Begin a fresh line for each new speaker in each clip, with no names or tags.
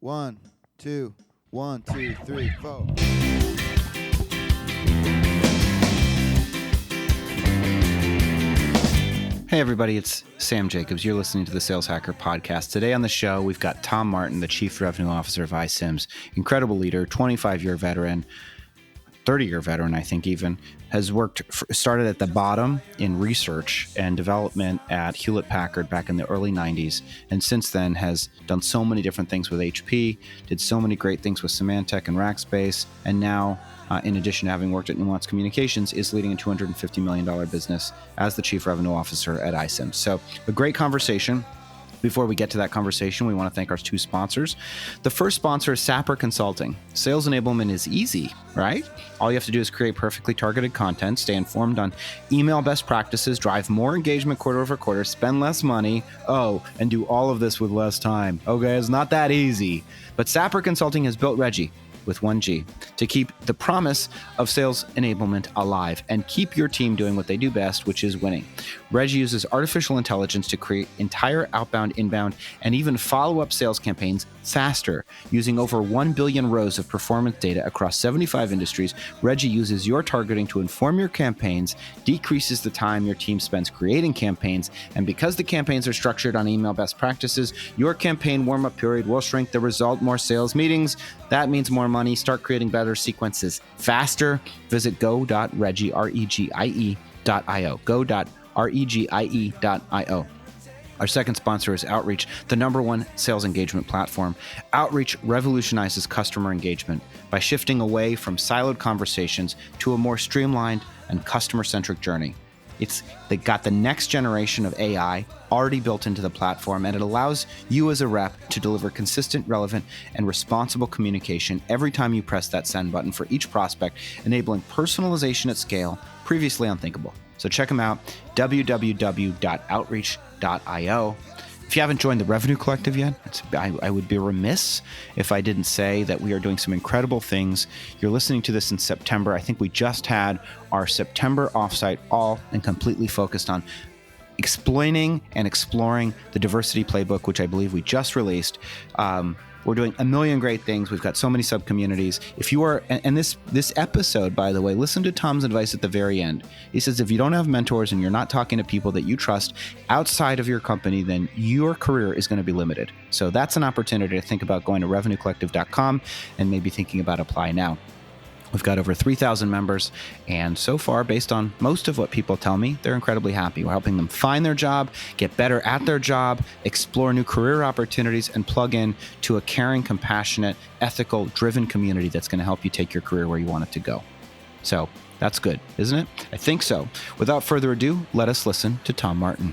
One, two, 1, 2, 3, 4.
Hey everybody, it's Sam Jacobs. You're listening to the Sales Hacker Podcast. Today on the show, we've got Tom Martin, the Chief Revenue Officer of iCIMS. Incredible leader, 25-year veteran, 30-year veteran, I think even, has started at the bottom in research and development at Hewlett Packard back in the early 90s, and since then has done so many different things with HP, did so many great things with Symantec and Rackspace, and now, in addition to having worked at Nuance Communications, is leading a $250 million business as the Chief Revenue Officer at iCIMS. So a great conversation. Before we get to that conversation, we want to thank our two sponsors. The first sponsor is Sapr Consulting. Sales enablement is easy, right? All you have to do is create perfectly targeted content, stay informed on email best practices, drive more engagement quarter over quarter, spend less money, and do all of this with less time. Okay, it's not that easy. But Sapr Consulting has built Reggie with 1G to keep the promise of sales enablement alive and keep your team doing what they do best, which is winning. Reggie uses artificial intelligence to create entire outbound, inbound, and even follow-up sales campaigns faster. Using over 1 billion rows of performance data across 75 industries, Reggie uses your targeting to inform your campaigns, decreases the time your team spends creating campaigns, and because the campaigns are structured on email best practices, your campaign warm-up period will shrink the result, more sales meetings. That means more money. Start creating better sequences faster. Visit go.regie.io. Go.regie.io. Our second sponsor is Outreach, the #1 sales engagement platform. Outreach revolutionizes customer engagement by shifting away from siloed conversations to a more streamlined and customer-centric journey. They got the next generation of AI already built into the platform, and it allows you as a rep to deliver consistent, relevant, and responsible communication every time you press that send button for each prospect, enabling personalization at scale, previously unthinkable. So check them out, www.outreach.io. If you haven't joined the Revenue Collective yet, I would be remiss if I didn't say that we are doing some incredible things. You're listening to this in September. I think we just had our September offsite all and completely focused on explaining and exploring the diversity playbook, which I believe we just released. We're doing a million great things. We've got so many sub-communities. If you are, and this episode, by the way, listen to Tom's advice at the very end. He says, if you don't have mentors and you're not talking to people that you trust outside of your company, then your career is going to be limited. So that's an opportunity to think about going to revenuecollective.com and maybe thinking about apply now. We've got over 3,000 members, and so far, based on most of what people tell me, they're incredibly happy. We're helping them find their job, get better at their job, explore new career opportunities, and plug in to a caring, compassionate, ethical, driven community that's going to help you take your career where you want it to go. So that's good, isn't it? I think so. Without further ado, let us listen to Tom Martin.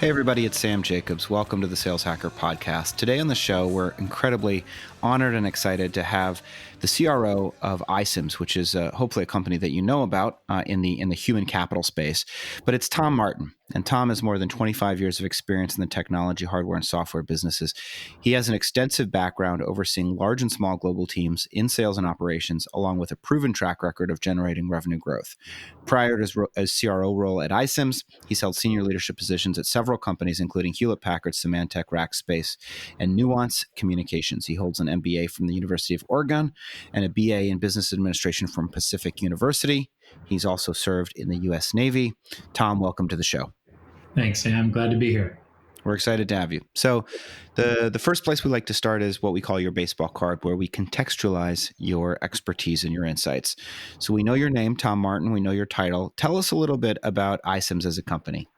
Hey everybody, it's Sam Jacobs. Welcome to the Sales Hacker Podcast. Today on the show, we're incredibly honored and excited to have the CRO of iCIMS, which is hopefully a company that you know about in the human capital space. But it's Tom Martin, and Tom has more than 25 years of experience in the technology, hardware, and software businesses. He has an extensive background overseeing large and small global teams in sales and operations, along with a proven track record of generating revenue growth. Prior to his CRO role at iCIMS, he's held senior leadership positions at several companies, including Hewlett Packard, Symantec, Rackspace, and Nuance Communications. He holds an MBA from the University of Oregon and a BA in Business Administration from Pacific University. He's also served in the U.S. Navy. Tom, welcome to the show.
Thanks, Sam. Glad to be here.
We're excited to have you. So the first place we like to start is what we call your baseball card, where we contextualize your expertise and your insights. So we know your name, Tom Martin. We know your title. Tell us a little bit about iCIMS as a company.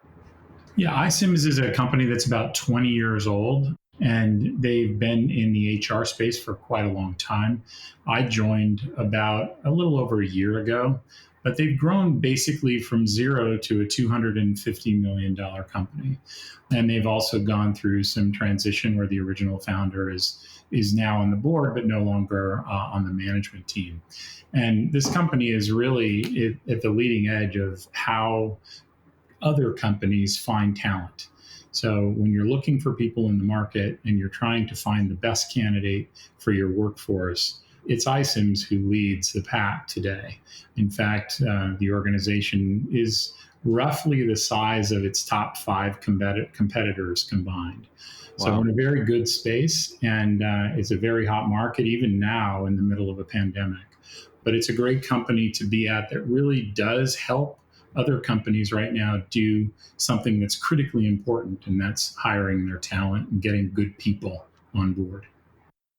Yeah, iCIMS is a company that's about 20 years old, and they've been in the HR space for quite a long time. I joined about a little over a year ago, but they've grown basically from zero to a $250 million company. And they've also gone through some transition where the original founder is now on the board, but no longer on the management team. And this company is really at the leading edge of how other companies find talent. So when you're looking for people in the market and you're trying to find the best candidate for your workforce, it's iCIMS who leads the pack today. In fact, the organization is roughly the size of its top 5 competitors combined. So
Wow.
we're in a very good space, and it's a very hot market, even now in the middle of a pandemic. But it's a great company to be at that really does help other companies right now do something that's critically important, and that's hiring their talent and getting good people on board.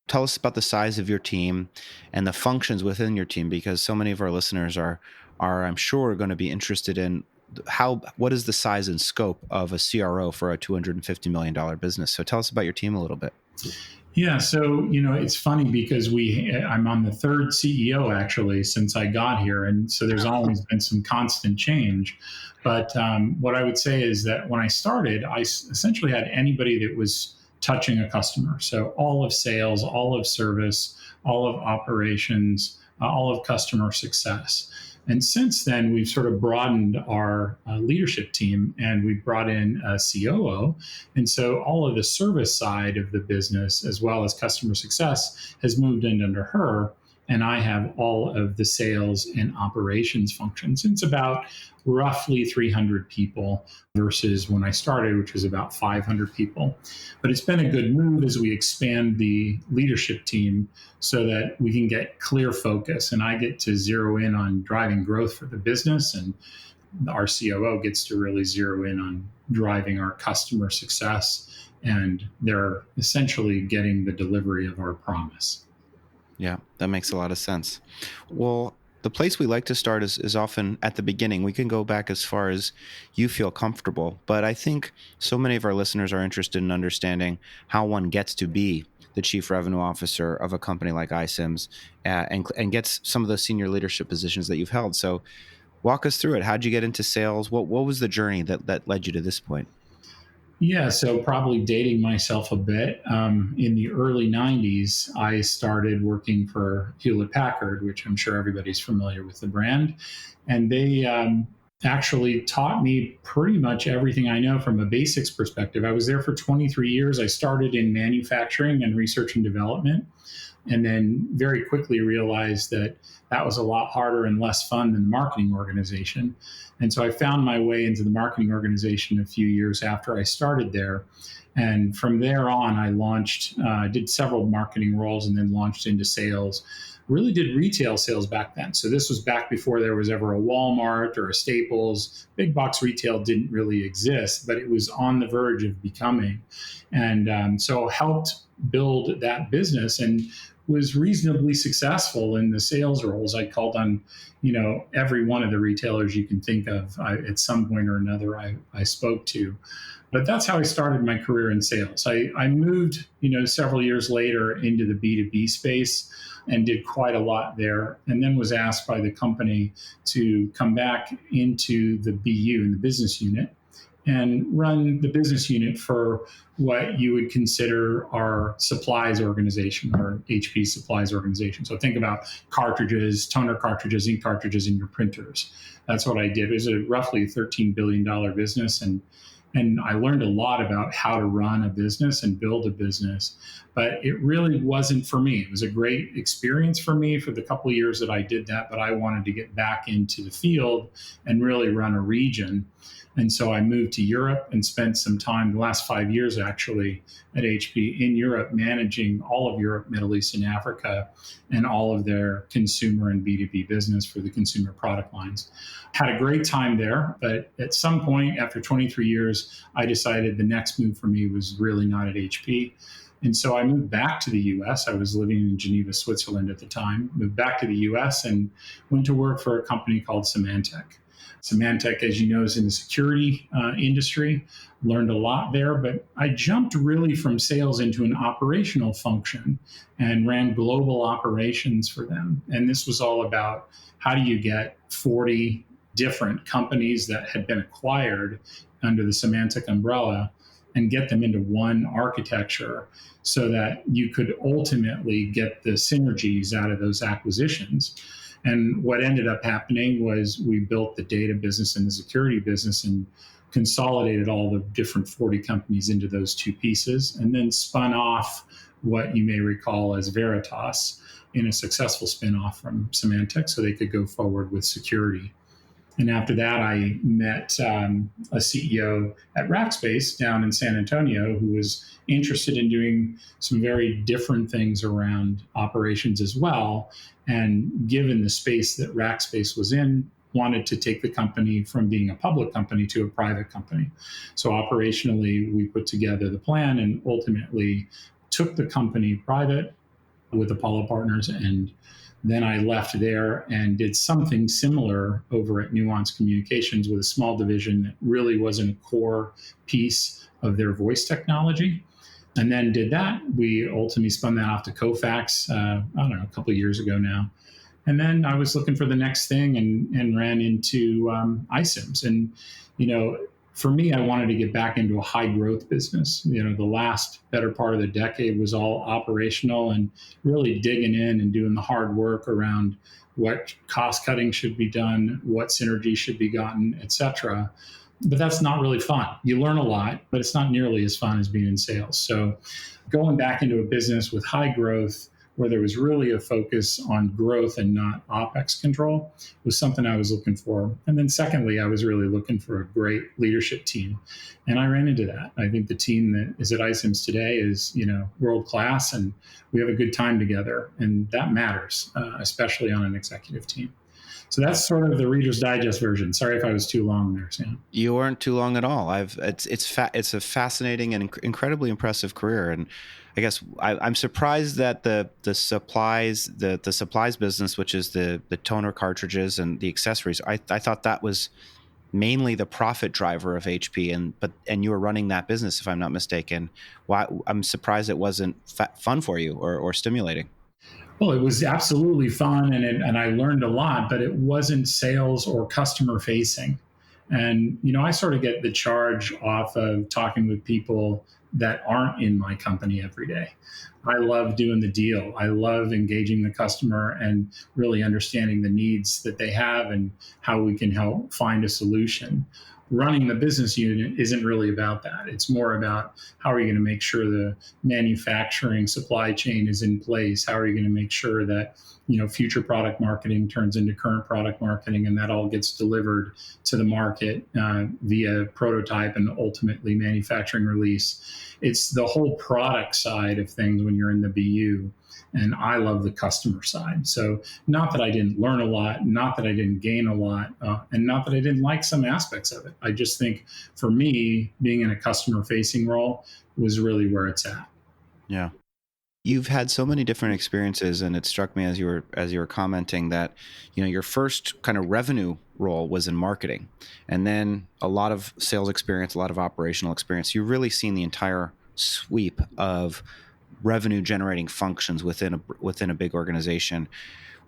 Tell us about the size of your team and the functions within your team, because so many of our listeners are I'm sure going to be interested in what is the size and scope of a CRO for a $250 million business. So tell us about your team a little bit.
Yeah, so it's funny because I'm on the 3rd CEO actually since I got here, and so there's always been some constant change. But what I would say is that when I started, I essentially had anybody that was touching a customer. So all of sales, all of service, all of operations, all of customer success. And since then, we've sort of broadened our leadership team, and we've brought in a COO. And so all of the service side of the business, as well as customer success, has moved in under her. And I have all of the sales and operations functions. It's about roughly 300 people versus when I started, which was about 500 people. But it's been a good move as we expand the leadership team so that we can get clear focus, and I get to zero in on driving growth for the business, and our COO gets to really zero in on driving our customer success, and they're essentially getting the delivery of our promise.
Yeah, that makes a lot of sense. Well, the place we like to start is often at the beginning. We can go back as far as you feel comfortable, but I think so many of our listeners are interested in understanding how one gets to be the chief revenue officer of a company like iCIMS and gets some of those senior leadership positions that you've held. So walk us through it. How'd you get into sales? What was the journey that led you to this point?
Yeah, so probably dating myself a bit. In the early 90s, I started working for Hewlett Packard, which I'm sure everybody's familiar with the brand. And they actually taught me pretty much everything I know from a basics perspective. I was there for 23 years. I started in manufacturing and research and development, and then very quickly realized that that was a lot harder and less fun than the marketing organization. And so I found my way into the marketing organization a few years after I started there. And from there on, I launched, did several marketing roles and then launched into sales. Really did retail sales back then. So this was back before there was ever a Walmart or a Staples. Big box retail didn't really exist, but it was on the verge of becoming. And so helped build that business and was reasonably successful in the sales roles. I called on, every one of the retailers you can think of at some point or another I spoke to. But that's how I started my career in sales. I moved, several years later into the B2B space and did quite a lot there, and then was asked by the company to come back into the BU, in the business unit, and run the business unit for what you would consider our supplies organization, or HP supplies organization. So think about cartridges, toner cartridges, ink cartridges in your printers. That's what I did. It was a roughly $13 billion business, and I learned a lot about how to run a business and build a business, but it really wasn't for me. It was a great experience for me for the couple of years that I did that, but I wanted to get back into the field and really run a region. And so I moved to Europe and spent some time, the last 5 years actually, at HP in Europe, managing all of Europe, Middle East, and Africa, and all of their consumer and B2B business for the consumer product lines. Had a great time there, but at some point after 23 years, I decided the next move for me was really not at HP. And so I moved back to the US. I was living in Geneva, Switzerland at the time, moved back to the US and went to work for a company called Symantec. Symantec, as you know, is in the security industry. Learned a lot there, but I jumped really from sales into an operational function and ran global operations for them. And this was all about how do you get 40 different companies that had been acquired under the Symantec umbrella and get them into one architecture so that you could ultimately get the synergies out of those acquisitions. And what ended up happening was we built the data business and the security business and consolidated all the different 40 companies into those two pieces, and then spun off what you may recall as Veritas in a successful spinoff from Symantec so they could go forward with security. And after that, I met a CEO at Rackspace down in San Antonio who was interested in doing some very different things around operations as well. And given the space that Rackspace was in, wanted to take the company from being a public company to a private company. So operationally, we put together the plan and ultimately took the company private with Apollo Partners. And then I left there and did something similar over at Nuance Communications with a small division that really wasn't a core piece of their voice technology. And then did that. We ultimately spun that off to Kofax, I don't know, a couple of years ago now. And then I was looking for the next thing and ran into iCIMS. And, for me, I wanted to get back into a high growth business. The last better part of the decade was all operational and really digging in and doing the hard work around what cost cutting should be done, what synergy should be gotten, et cetera. But that's not really fun. You learn a lot, but it's not nearly as fun as being in sales. So going back into a business with high growth, where there was really a focus on growth and not OpEx control, was something I was looking for. And then secondly, I was really looking for a great leadership team. And I ran into that. I think the team that is at iCIMS today is, world-class, and we have a good time together. And that matters, especially on an executive team. So that's sort of the Reader's Digest version. Sorry if I was too long there, Sam.
You weren't too long at all. It's a fascinating and incredibly impressive career, and I guess I'm surprised that the supplies business, which is the toner cartridges and the accessories, I thought that was mainly the profit driver of HP, and you were running that business, if I'm not mistaken. Why I'm surprised it wasn't fun for you or stimulating.
Well, it was absolutely fun, and I learned a lot, but it wasn't sales or customer facing. And, I sort of get the charge off of talking with people that aren't in my company every day. I love doing the deal. I love engaging the customer and really understanding the needs that they have and how we can help find a solution. Running the business unit isn't really about that. It's more about how are you going to make sure the manufacturing supply chain is in place? How are you going to make sure that future product marketing turns into current product marketing, and that all gets delivered to the market via prototype and ultimately manufacturing release. It's the whole product side of things when you're in the BU. And I love the customer side. So not that I didn't learn a lot, not that I didn't gain a lot, and not that I didn't like some aspects of it. I just think for me, being in a customer facing role was really where it's at.
Yeah. You've had so many different experiences, and it struck me as you were commenting that, your first kind of revenue role was in marketing, and then a lot of sales experience, a lot of operational experience. You've really seen the entire sweep of revenue generating functions within a big organization.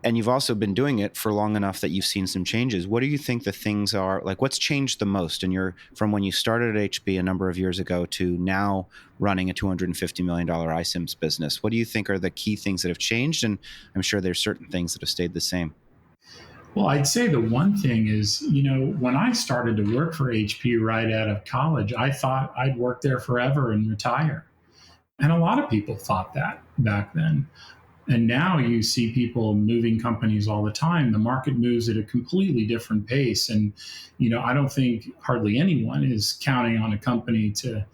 And you've also been doing it for long enough that you've seen some changes. What do you think the things are, like what's changed the most from when you started at HP a number of years ago to now running a $250 million iCIMS business? What do you think are the key things that have changed? And I'm sure there's certain things that have stayed the same.
Well, I'd say the one thing is, when I started to work for HP right out of college, I thought I'd work there forever and retire. And a lot of people thought that back then. And now you see people moving companies all the time. The market moves at a completely different pace. And, I don't think hardly anyone is counting on a company to,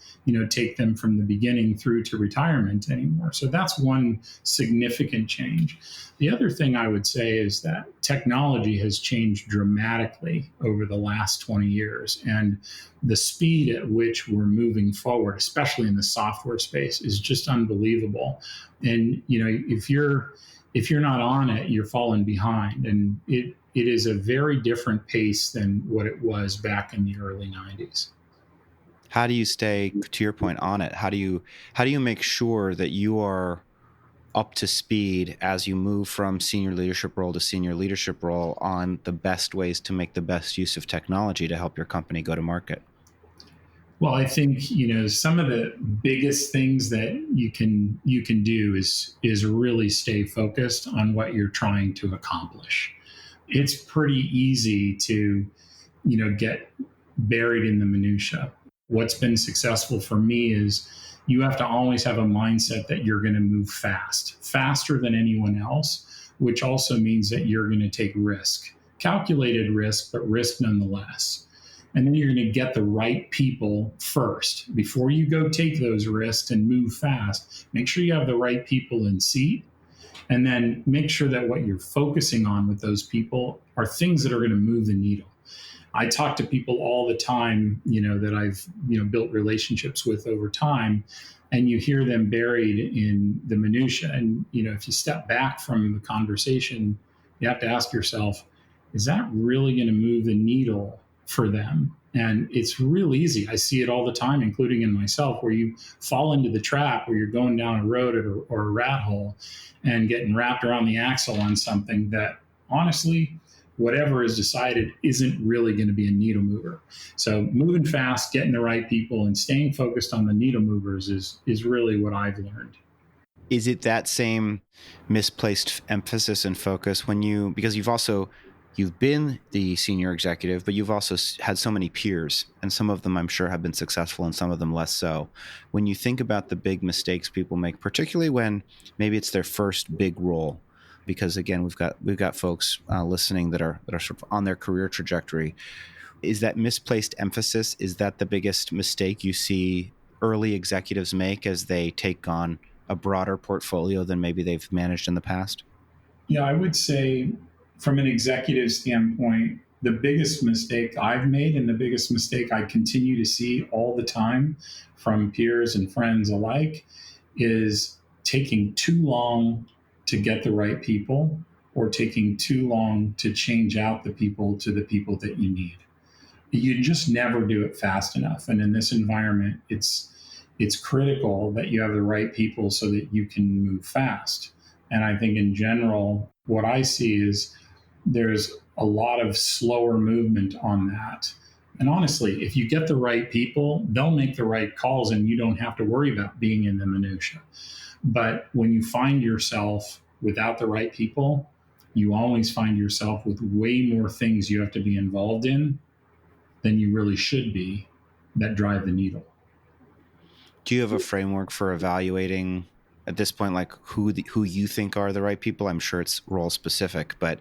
take them from the beginning through to retirement anymore. So that's one significant change. The other thing I would say is that technology has changed dramatically over the last 20 years. And the speed at which we're moving forward, especially in the software space, is just unbelievable. And, if you're not on it, you're falling behind. And it is a very different pace than what it was back in the early 90s.
How do you stay, to your point, on it? How do you make sure that you are up to speed as you move from senior leadership role to senior leadership role on the best ways to make the best use of technology to help your company go to market?
Well, I think, some of the biggest things that you can do is really stay focused on what you're trying to accomplish. It's pretty easy to, get buried in the minutia. What's been successful for me is, you have to always have a mindset that you're going to move fast, faster than anyone else, which also means that you're going to take risk, calculated risk, but risk nonetheless. And then you're going to get the right people first. Before you go take those risks and move fast, make sure you have the right people in seat. And then make sure that what you're focusing on with those people are things that are going to move the needle. I talk to people all the time, that I've, built relationships with over time, and you hear them buried in the minutia. And, if you step back from the conversation, you have to ask yourself, is that really going to move the needle for them? And it's real easy. I see it all the time, including in myself, where you fall into the trap where you're going down a road or a rat hole and getting wrapped around the axle on something that honestly, whatever is decided isn't really going to be a needle mover. So moving fast, getting the right people, and staying focused on the needle movers is really what I've learned.
Is it that same misplaced emphasis and focus because you've been the senior executive, but you've also had so many peers, and some of them I'm sure have been successful and some of them less so. When you think about the big mistakes people make, particularly when maybe it's their first big role, because again, we've got folks listening that are sort of on their career trajectory, is that misplaced emphasis, is that the biggest mistake you see early executives make as they take on a broader portfolio than maybe they've managed in the past?
Yeah, I would say from an executive standpoint, the biggest mistake I've made and the biggest mistake I continue to see all the time from peers and friends alike is taking too long to get the right people, or taking too long to change out the people to the people that you need. You just never do it fast enough. And in this environment, it's critical that you have the right people so that you can move fast. And I think in general, what I see is there's a lot of slower movement on that. And honestly, if you get the right people, they'll make the right calls and you don't have to worry about being in the minutia. But when you find yourself without the right people, you always find yourself with way more things you have to be involved in than you really should be that drive the needle.
Do you have a framework for evaluating at this point, like who you think are the right people? I'm sure it's role specific, but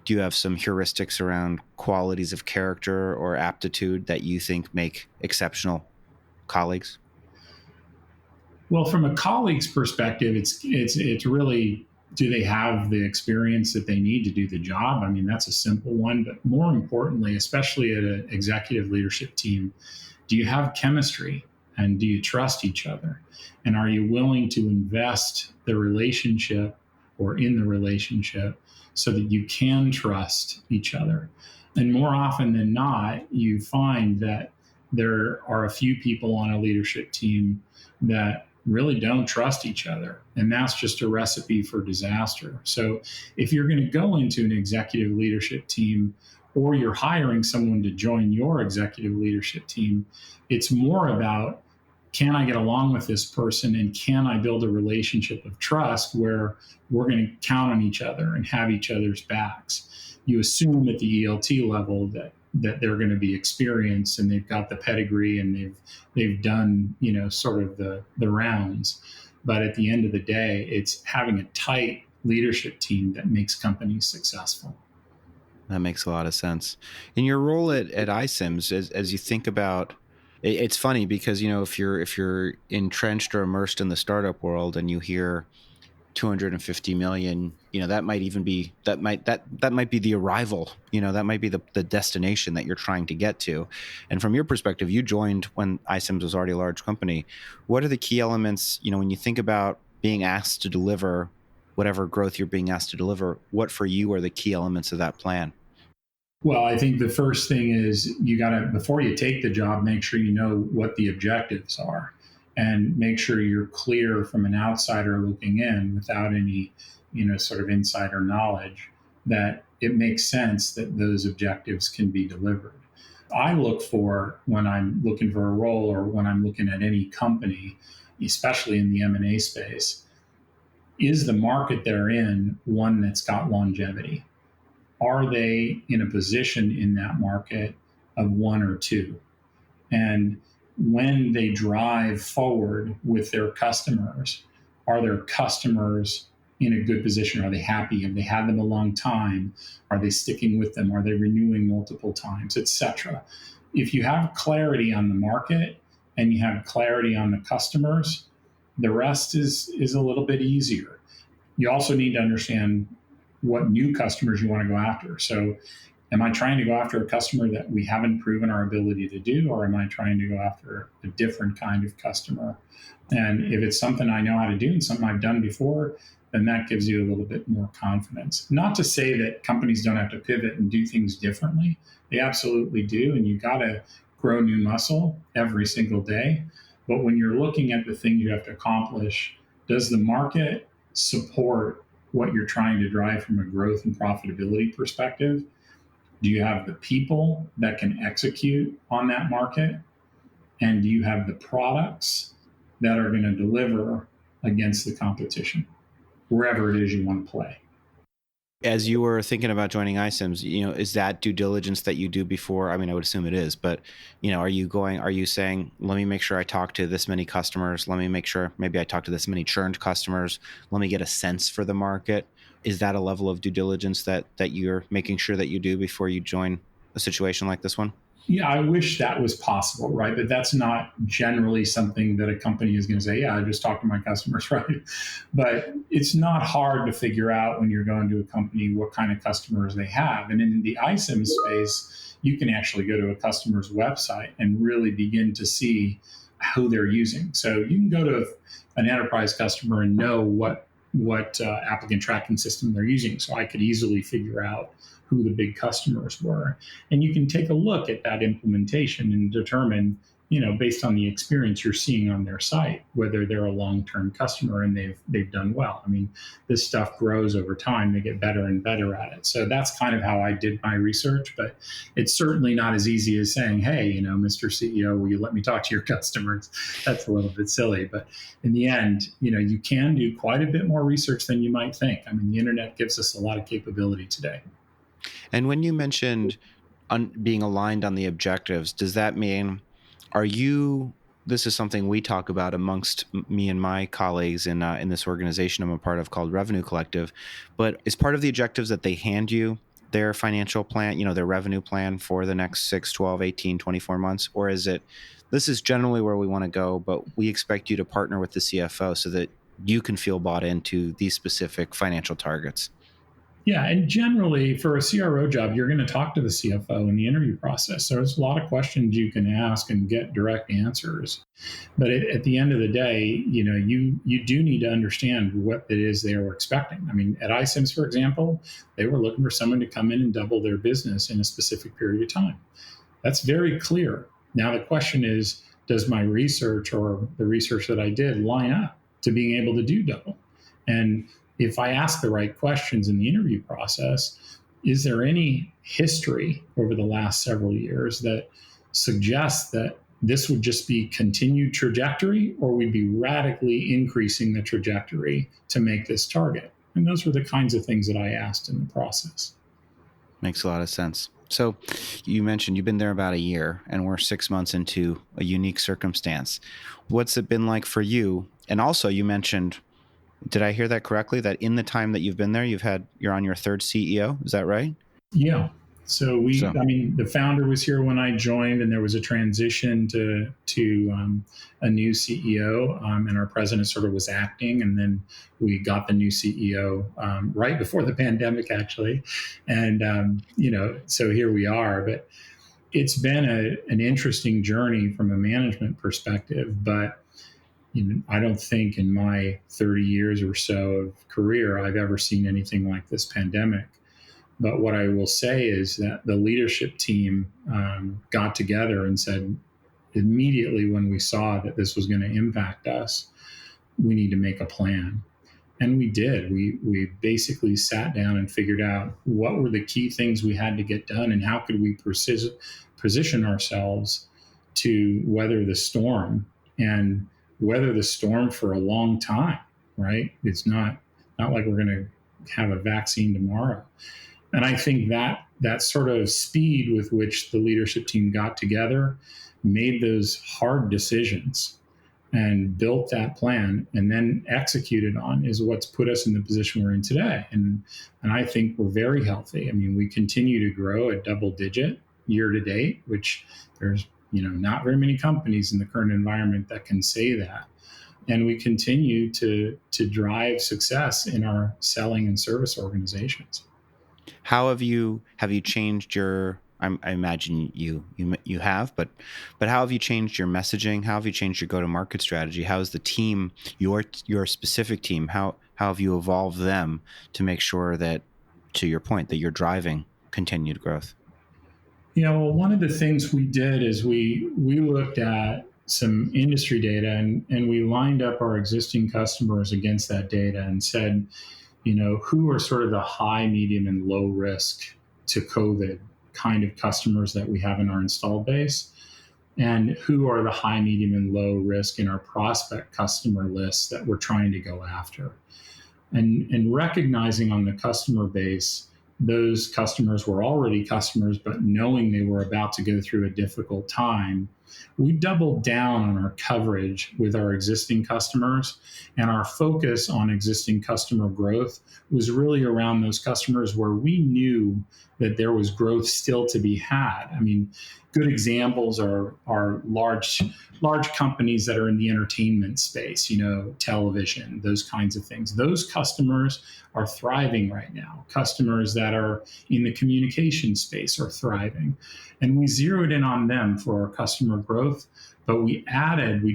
do you have some heuristics around qualities of character or aptitude that you think make exceptional colleagues?
Well, from a colleague's perspective, it's really, do they have the experience that they need to do the job? I mean, that's a simple one, but more importantly, especially at an executive leadership team, do you have chemistry and do you trust each other? And are you willing to invest the relationship or in the relationship so that you can trust each other? And more often than not, you find that there are a few people on a leadership team that really don't trust each other. And that's just a recipe for disaster. So if you're going to go into an executive leadership team, or you're hiring someone to join your executive leadership team, it's more about, can I get along with this person, and can I build a relationship of trust where we're going to count on each other and have each other's backs? You assume at the ELT level that they're going to be experienced and they've got the pedigree and they've done, sort of the rounds. But at the end of the day, it's having a tight leadership team that makes companies successful.
That makes a lot of sense. In your role at iCIMS, as you think about, it's funny because, if you're entrenched or immersed in the startup world and you hear 250 million, that might even be, that might be the arrival, that might be the destination that you're trying to get to. And from your perspective, you joined when iCIMS was already a large company. What are the key elements, when you think about being asked to deliver whatever growth you're being asked to deliver, what for you are the key elements of that plan?
Well, I think the first thing is you got to, before you take the job, make sure you know what the objectives are, and make sure you're clear from an outsider looking in without any, sort of insider knowledge, that it makes sense that those objectives can be delivered. I look for, when I'm looking for a role or when I'm looking at any company, especially in the M&A space, is the market they're in one that's got longevity? Are they in a position in that market of one or two? And when they drive forward with their customers, are their customers in a good position? Are they happy? Have they had them a long time? Are they sticking with them? Are they renewing multiple times, etc.? If you have clarity on the market and you have clarity on the customers, the rest is a little bit easier. You also need to understand what new customers you want to go after. So am I trying to go after a customer that we haven't proven our ability to do, or am I trying to go after a different kind of customer? And if it's something I know how to do and something I've done before, then that gives you a little bit more confidence. Not to say that companies don't have to pivot and do things differently. They absolutely do. And you got to grow new muscle every single day. But when you're looking at the things you have to accomplish, does the market support what you're trying to drive from a growth and profitability perspective? Do you have the people that can execute on that market? And do you have the products that are going to deliver against the competition, wherever it is you want to play?
As you were thinking about joining iCIMS, is that due diligence that you do before? I mean, I would assume it is, but, are you saying, let me make sure I talk to this many customers. Let me make sure maybe I talk to this many churned customers. Let me get a sense for the market. Is that a level of due diligence that you're making sure that you do before you join a situation like this one?
Yeah, I wish that was possible, right? But that's not generally something that a company is going to say, yeah, I just talk to my customers, right? But it's not hard to figure out when you're going to a company what kind of customers they have. And in the iCIMS space, you can actually go to a customer's website and really begin to see who they're using. So you can go to an enterprise customer and know what applicant tracking system they're using. So I could easily figure out who the big customers were. And you can take a look at that implementation and determine, based on the experience you're seeing on their site, whether they're a long-term customer and they've done well. I mean, this stuff grows over time. They get better and better at it. So that's kind of how I did my research, but it's certainly not as easy as saying, hey, Mr. CEO, will you let me talk to your customers? That's a little bit silly. But in the end, you can do quite a bit more research than you might think. I mean, the internet gives us a lot of capability today.
And when you mentioned being aligned on the objectives, does that mean, this is something we talk about amongst me and my colleagues in this organization I'm a part of called Revenue Collective, but is part of the objectives that they hand you their financial plan, their revenue plan for the next 6, 12, 18, 24 months? Or is it, this is generally where we want to go, but we expect you to partner with the CFO so that you can feel bought into these specific financial targets?
Yeah, and generally for a CRO job, you're going to talk to the CFO in the interview process. So there's a lot of questions you can ask and get direct answers. But at the end of the day, you do need to understand what it is they were expecting. I mean, at iCIMS, for example, they were looking for someone to come in and double their business in a specific period of time. That's very clear. Now the question is, does my research or the research that I did line up to being able to do double? And if I ask the right questions in the interview process, is there any history over the last several years that suggests that this would just be continued trajectory, or we'd be radically increasing the trajectory to make this target? And those were the kinds of things that I asked in the process.
Makes a lot of sense. So you mentioned you've been there about a year and we're 6 months into a unique circumstance. What's it been like for you? And also you mentioned, did I hear that correctly, that in the time that you've been there, you're on your third CEO? Is that right?
Yeah. So the founder was here when I joined, and there was a transition to a new CEO, and our president sort of was acting, and then we got the new CEO right before the pandemic, actually, and so here we are. But it's been an interesting journey from a management perspective, but I don't think in my 30 years or so of career I've ever seen anything like this pandemic. But what I will say is that the leadership team got together and said, immediately when we saw that this was going to impact us, we need to make a plan. And we did. We basically sat down and figured out what were the key things we had to get done and how could we position ourselves to weather the storm and weather the storm for a long time, right? It's not like we're going to have a vaccine tomorrow. And I think that sort of speed with which the leadership team got together, made those hard decisions and built that plan and then executed on is what's put us in the position we're in today. And I think we're very healthy. I mean, we continue to grow at double digit year to date, which there's, not very many companies in the current environment that can say that. And we continue to drive success in our selling and service organizations.
How have you changed your? I imagine you have, but how have you changed your messaging? How have you changed your go-to-market strategy? How is the team, your specific team, how have you evolved them to make sure that, to your point, that you're driving continued growth?
Yeah, well, one of the things we did is we looked at some industry data and we lined up our existing customers against that data and said, who are sort of the high, medium, and low risk to COVID kind of customers that we have in our installed base, and who are the high, medium, and low risk in our prospect customer list that we're trying to go after. And recognizing on the customer base, those customers were already customers, but knowing they were about to go through a difficult time, we doubled down on our coverage with our existing customers, and our focus on existing customer growth was really around those customers where we knew that there was growth still to be had. I mean, good examples are large companies that are in the entertainment space, television, those kinds of things. Those customers are thriving right now. Customers that are in the communication space are thriving. And we zeroed in on them for our customer growth, but we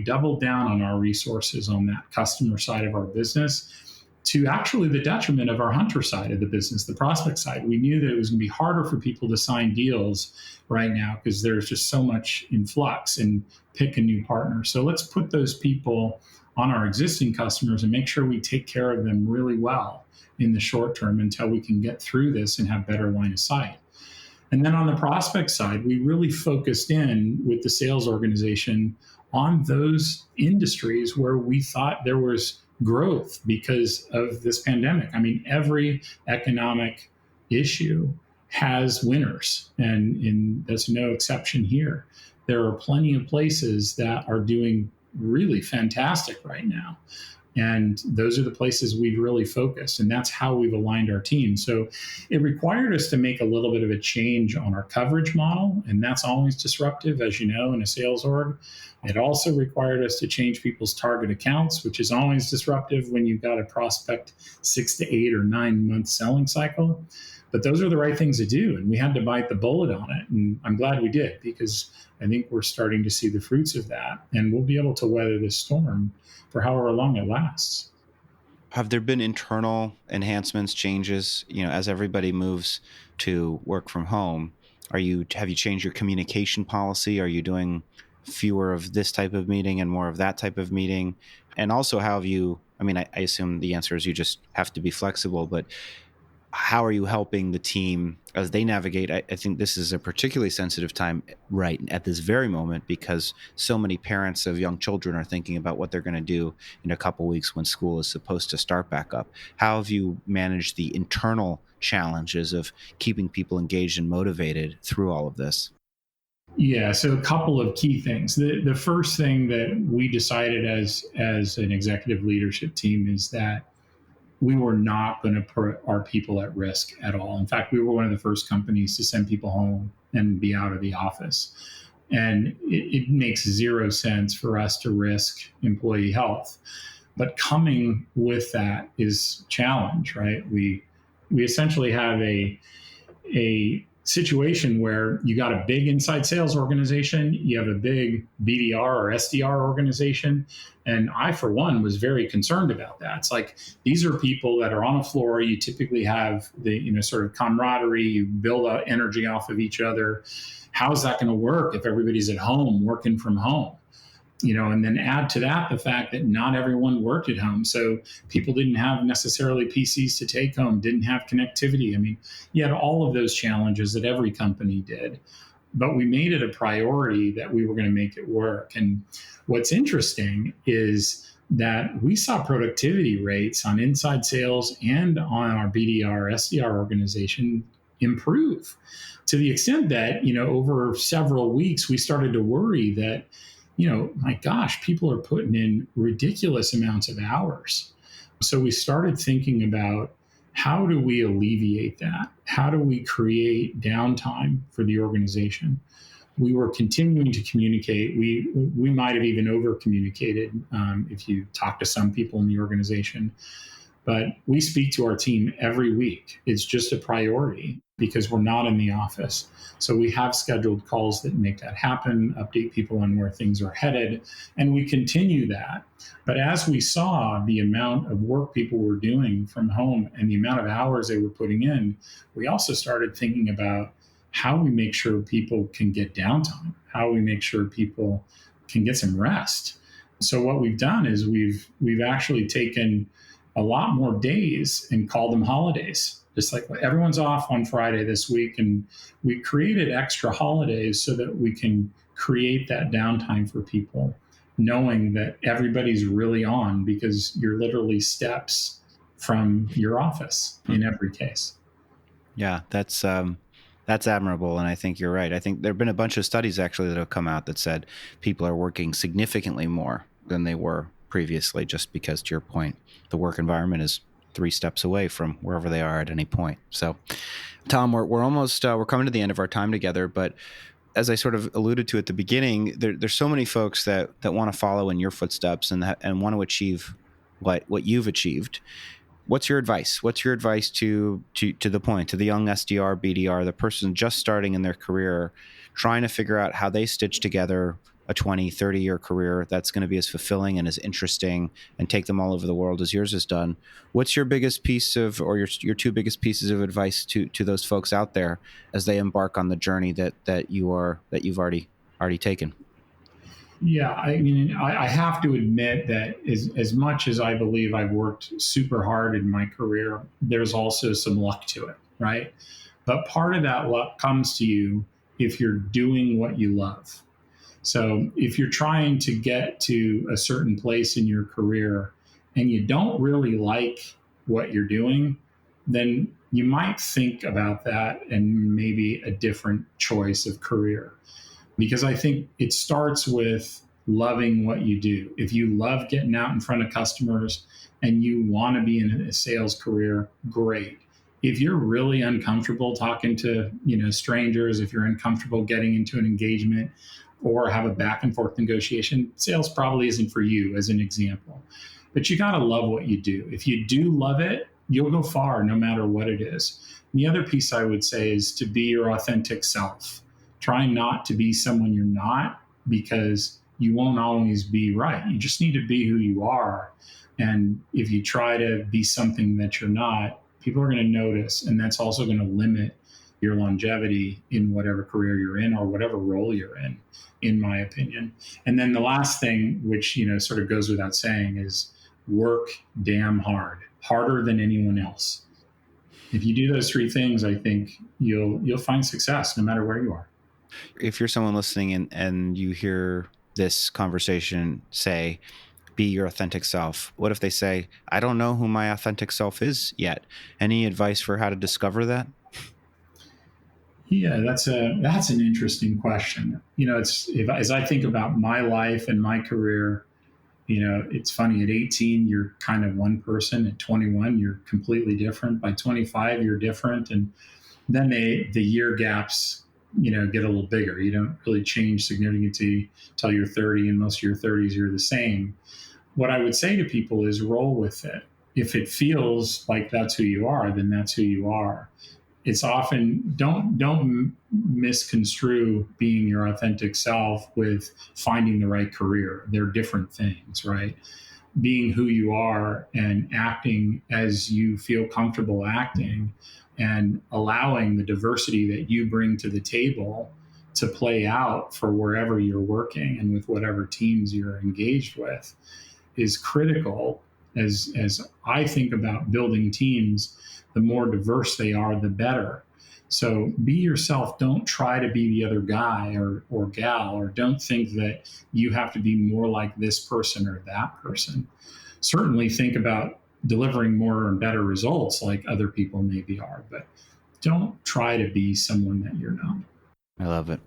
doubled down on our resources on that customer side of our business, to actually the detriment of our hunter side of the business, the prospect side. We knew that it was going to be harder for people to sign deals right now because there's just so much influx and pick a new partner. So let's put those people on our existing customers and make sure we take care of them really well in the short term until we can get through this and have better line of sight. And then on the prospect side, we really focused in with the sales organization on those industries where we thought there was growth because of this pandemic. I mean, every economic issue has winners, and that's no exception here. There are plenty of places that are doing really fantastic right now. And those are the places we've really focused, and that's how we've aligned our team. So it required us to make a little bit of a change on our coverage model, and that's always disruptive, as you know, in a sales org. It also required us to change people's target accounts, which is always disruptive when you've got a prospect 6 to 8 or 9 month selling cycle. But those are the right things to do, and we had to bite the bullet on it, and I'm glad we did, because I think we're starting to see the fruits of that, and we'll be able to weather this storm for however long it lasts.
Have there been internal enhancements, changes, as everybody moves to work from home? Have you changed your communication policy? Are you doing fewer of this type of meeting and more of that type of meeting? And also, how have you, I assume the answer is you just have to be flexible, but how are you helping the team as they navigate? I think this is a particularly sensitive time right at this very moment, because so many parents of young children are thinking about what they're going to do in a couple of weeks when school is supposed to start back up. How have you managed the internal challenges of keeping people engaged and motivated through all of this?
Yeah, so a couple of key things. The first thing that we decided as an executive leadership team is that we were not going to put our people at risk at all. In fact, we were one of the first companies to send people home and be out of the office. And it makes zero sense for us to risk employee health. But coming with that is challenge, right? We essentially have a situation where you got a big inside sales organization, you have a big BDR or SDR organization. And I, for one, was very concerned about that. It's like, these are people that are on a floor. You typically have the, sort of camaraderie, you build out energy off of each other. How's that going to work if everybody's at home, working from home? And then add to that the fact that not everyone worked at home. So people didn't have necessarily PCs to take home, didn't have connectivity. I mean, you had all of those challenges that every company did, but we made it a priority that we were going to make it work. And what's interesting is that we saw productivity rates on inside sales and on our BDR, SDR organization improve, to the extent that, over several weeks, we started to worry that, my gosh, people are putting in ridiculous amounts of hours. So we started thinking about, how do we alleviate that? How do we create downtime for the organization? We were continuing to communicate. We might have even over communicated if you talk to some people in the organization. But we speak to our team every week. It's just a priority because we're not in the office. So we have scheduled calls that make that happen, update people on where things are headed, and we continue that. But as we saw the amount of work people were doing from home and the amount of hours they were putting in, we also started thinking about how we make sure people can get downtime, how we make sure people can get some rest. So what we've done is we've actually taken a lot more days and called them holidays. Just like everyone's off on Friday this week, and we created extra holidays so that we can create that downtime for people, knowing that everybody's really on because you're literally steps from your office in every case.
Yeah, that's admirable, and I think you're right. I think there have been a bunch of studies actually that have come out that said people are working significantly more than they were previously, just because, to your point, the work environment is 3 steps away from wherever they are at any point. So, Tom, we're almost we're coming to the end of our time together, but as I sort of alluded to at the beginning, there's so many folks that want to follow in your footsteps and want to achieve what you've achieved. What's your advice? What's your advice to the point, to the young SDR, BDR, the person just starting in their career, trying to figure out how they stitch together a 20, 30-year career that's going to be as fulfilling and as interesting and take them all over the world as yours has done? What's your biggest piece of, or your 2 biggest pieces of advice to those folks out there as they embark on the journey that you've already taken?
Yeah, I mean, I have to admit that as much as I believe I've worked super hard in my career, there's also some luck to it, right? But part of that luck comes to you if you're doing what you love. So if you're trying to get to a certain place in your career and you don't really like what you're doing, then you might think about that and maybe a different choice of career. Because I think it starts with loving what you do. If you love getting out in front of customers and you want to be in a sales career, great. If you're really uncomfortable talking to, strangers, if you're uncomfortable getting into an engagement or have a back and forth negotiation, sales probably isn't for you, as an example. But you got to love what you do. If you do love it, you'll go far no matter what it is. And the other piece I would say is to be your authentic self. Try not to be someone you're not, because you won't always be right. You just need to be who you are. And if you try to be something that you're not, people are going to notice. And that's also going to limit your longevity in whatever career you're in or whatever role you're in my opinion. And then the last thing, which, sort of goes without saying, is work damn hard, harder than anyone else. If you do those 3 things, I think you'll find success no matter where you are.
If you're someone listening and you hear this conversation say, be your authentic self, what if they say, I don't know who my authentic self is yet? Any advice for how to discover that?
Yeah, that's an interesting question. As I think about my life and my career, it's funny. At 18, you're kind of one person. At 21, you're completely different. By 25, you're different. And then the year gaps, get a little bigger. You don't really change significantly until you're 30, and most of your 30s, you're the same. What I would say to people is roll with it. If it feels like that's who you are, then that's who you are. It's often, don't misconstrue being your authentic self with finding the right career. They're different things, right? Being who you are and acting as you feel comfortable acting and allowing the diversity that you bring to the table to play out for wherever you're working and with whatever teams you're engaged with is critical. As I think about building teams, the more diverse they are, the better. So be yourself. Don't try to be the other guy or gal, or don't think that you have to be more like this person or that person. Certainly think about delivering more and better results like other people maybe are, but don't try to be someone that you're not.
I love it.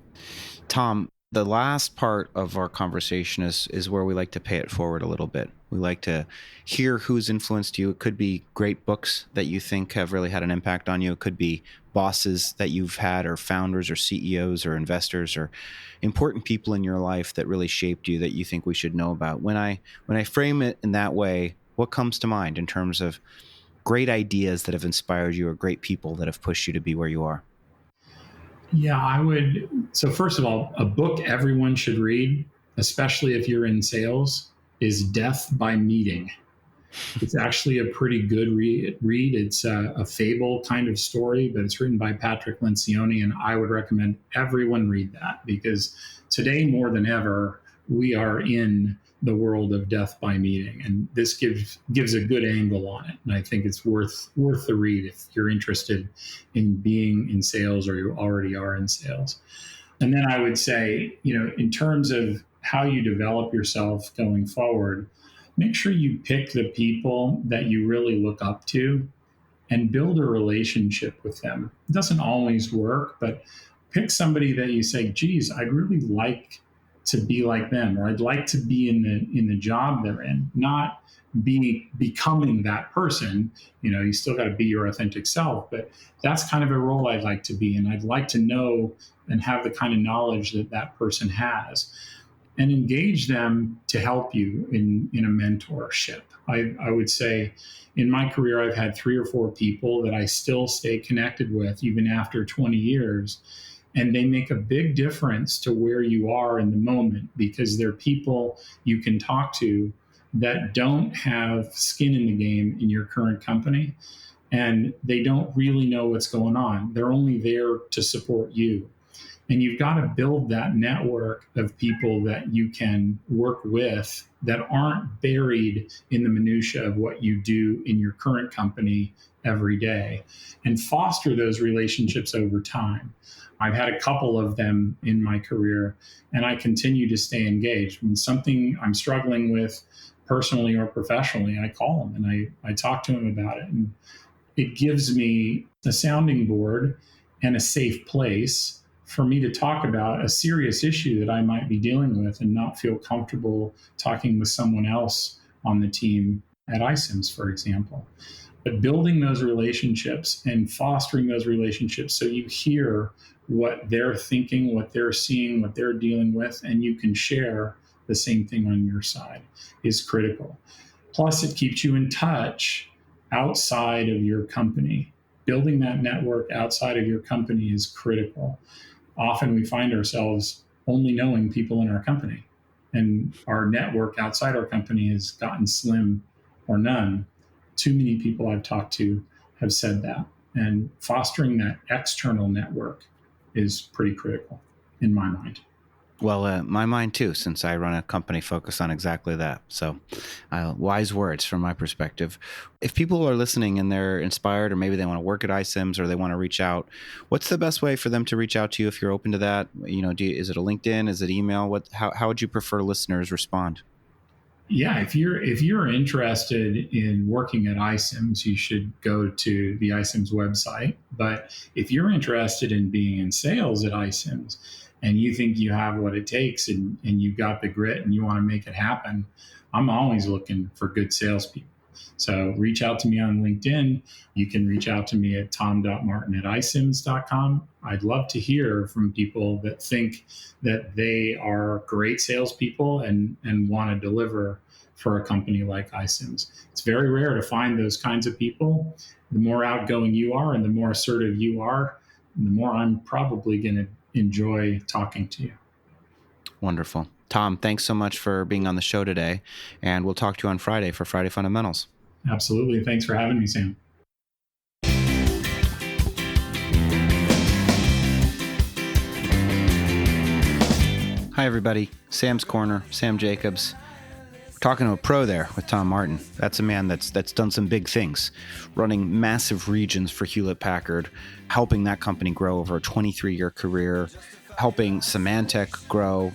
Tom, the last part of our conversation is where we like to pay it forward a little bit. We like to hear who's influenced you. It could be great books that you think have really had an impact on you. It could be bosses that you've had, or founders or CEOs or investors or important people in your life that really shaped you that you think we should know about. When I frame it in that way, what comes to mind in terms of great ideas that have inspired you or great people that have pushed you to be where you are?
Yeah, I would. So, first of all, a book everyone should read, especially if you're in sales, is Death by Meeting. It's actually a pretty good read. It's a fable kind of story, but it's written by Patrick Lencioni, and I would recommend everyone read that, because today more than ever, we are in the world of death by meeting, and this gives a good angle on it. And I think it's worth the read if you're interested in being in sales or you already are in sales. And then I would say, in terms of how you develop yourself going forward, make sure you pick the people that you really look up to and build a relationship with them. It doesn't always work, but pick somebody that you say, geez, I'd really like to be like them, or I'd like to be in the job they're in, not becoming that person. You still got to be your authentic self, but that's kind of a role I'd like to be in. I'd like to know and have the kind of knowledge that person has, and engage them to help you in a mentorship. I would say in my career, I've had 3 or 4 people that I still stay connected with even after 20 years. And they make a big difference to where you are in the moment, because they're people you can talk to that don't have skin in the game in your current company, and they don't really know what's going on. They're only there to support you. And you've got to build that network of people that you can work with that aren't buried in the minutia of what you do in your current company every day, and foster those relationships over time. I've had a couple of them in my career, and I continue to stay engaged. When something I'm struggling with personally or professionally, I call them and I talk to them about it. And it gives me a sounding board and a safe place for me to talk about a serious issue that I might be dealing with and not feel comfortable talking with someone else on the team at iCIMS, for example. But building those relationships and fostering those relationships so you hear what they're thinking, what they're seeing, what they're dealing with, and you can share the same thing on your side is critical. Plus, it keeps you in touch outside of your company. Building that network outside of your company is critical. Often we find ourselves only knowing people in our company, and our network outside our company has gotten slim or none. Too many people I've talked to have said that, and fostering that external network is pretty critical in my mind.
Well, my mind too, since I run a company focused on exactly that. So wise words from my perspective. If people are listening and they're inspired, or maybe they want to work at iCIMS or they want to reach out, what's the best way for them to reach out to you if you're open to that? Is it a LinkedIn? Is it email? How would you prefer listeners respond?
Yeah, if you're interested in working at iCIMS, you should go to the iCIMS website. But if you're interested in being in sales at iCIMS and you think you have what it takes and you've got the grit and you want to make it happen, I'm always looking for good salespeople. So reach out to me on LinkedIn. You can reach out to me at tom.martin@icims.com. I'd love to hear from people that think that they are great salespeople and want to deliver for a company like iCIMS. It's very rare to find those kinds of people. The more outgoing you are and the more assertive you are, the more I'm probably going to enjoy talking to you.
Wonderful. Tom, thanks so much for being on the show today, and we'll talk to you on Friday for Friday Fundamentals.
Absolutely. Thanks for having me, Sam.
Hi, everybody. Sam's Corner, Sam Jacobs. We're talking to a pro there with Tom Martin. That's a man that's done some big things, running massive regions for Hewlett Packard, helping that company grow over a 23-year career, helping Symantec grow,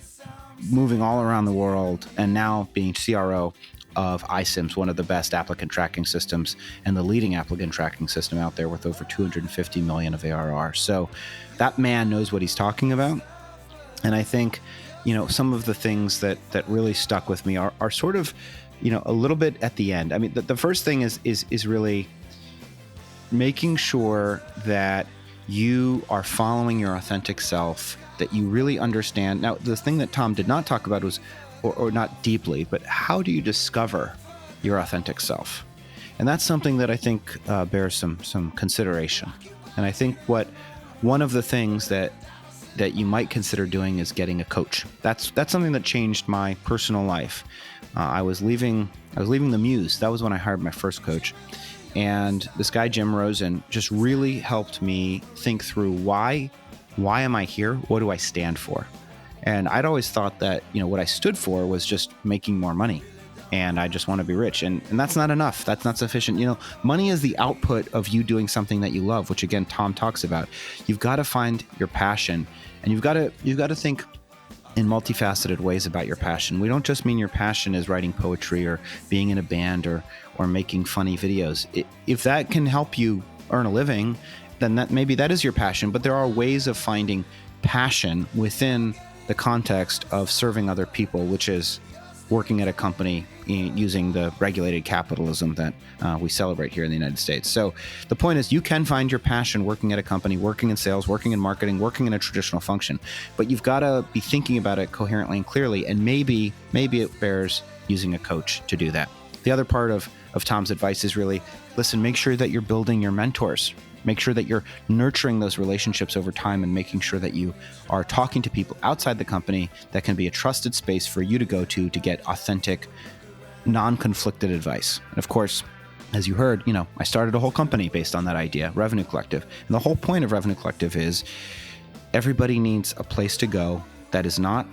moving all around the world, and now being CRO of iCIMS, one of the best applicant tracking systems and the leading applicant tracking system out there with over 250 million of ARR. So that man knows what he's talking about. And I think, some of the things that really stuck with me are sort of, a little bit at the end. I mean, the first thing is really making sure that you are following your authentic self, that you really understand. Now, the thing that Tom did not talk about was, or not deeply, but how do you discover your authentic self? And that's something that I think bears some consideration. And I think one of the things that you might consider doing is getting a coach. That's something that changed my personal life. I was leaving the Muse. That was when I hired my first coach. And this guy, Jim Rosen, just really helped me think through why am I here? What do I stand for? And I'd always thought that, what I stood for was just making more money. And I just want to be rich. And that's not enough. That's not sufficient. Money is the output of you doing something that you love, which again, Tom talks about. You've got to find your passion, and you've got to think in multifaceted ways about your passion. We don't just mean your passion is writing poetry or being in a band or making funny videos. If that can help you earn a living, then maybe that is your passion. But there are ways of finding passion within the context of serving other people, which is working at a company using the regulated capitalism that we celebrate here in the United States. So the point is, you can find your passion working at a company, working in sales, working in marketing, working in a traditional function, but you've got to be thinking about it coherently and clearly, and maybe it bears using a coach to do that. The other part of Tom's advice is really, listen, make sure that you're building your mentors. Make sure that you're nurturing those relationships over time and making sure that you are talking to people outside the company that can be a trusted space for you to go to get authentic, non-conflicted advice. And of course, as you heard, I started a whole company based on that idea, Revenue Collective. And the whole point of Revenue Collective is everybody needs a place to go that's not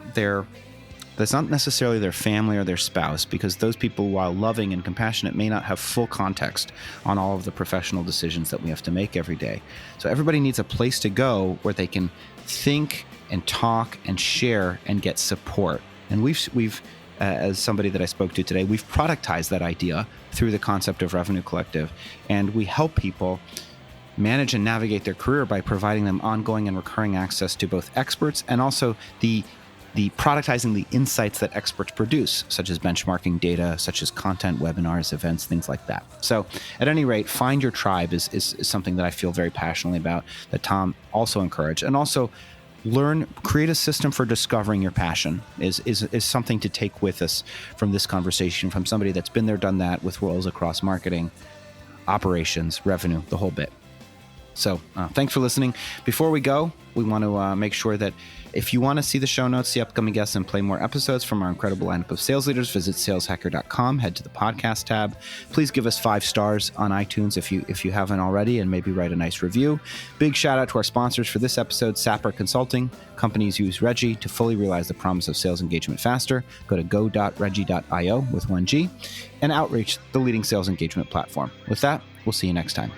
necessarily their family or their spouse, because those people, while loving and compassionate, may not have full context on all of the professional decisions that we have to make every day. So everybody needs a place to go where they can think and talk and share and get support. And we've as somebody that I spoke to today, we've productized that idea through the concept of Revenue Collective, and we help people manage and navigate their career by providing them ongoing and recurring access to both experts and also the productizing the insights that experts produce, such as benchmarking data, such as content, webinars, events, things like that. So at any rate, find your tribe is something that I feel very passionately about, that Tom also encouraged. And also create a system for discovering your passion is something to take with us from this conversation, from somebody that's been there, done that, with roles across marketing, operations, revenue, the whole bit. So thanks for listening. Before we go, we want to make sure that if you want to see the show notes, the upcoming guests, and play more episodes from our incredible lineup of sales leaders, visit saleshacker.com, head to the podcast tab. Please give us 5 stars on iTunes if you haven't already, and maybe write a nice review. Big shout out to our sponsors for this episode, Sapr Consulting. Companies use Reggie to fully realize the promise of sales engagement faster. Go to go.reggie.io with 1G. And Outreach, the leading sales engagement platform. With that, we'll see you next time.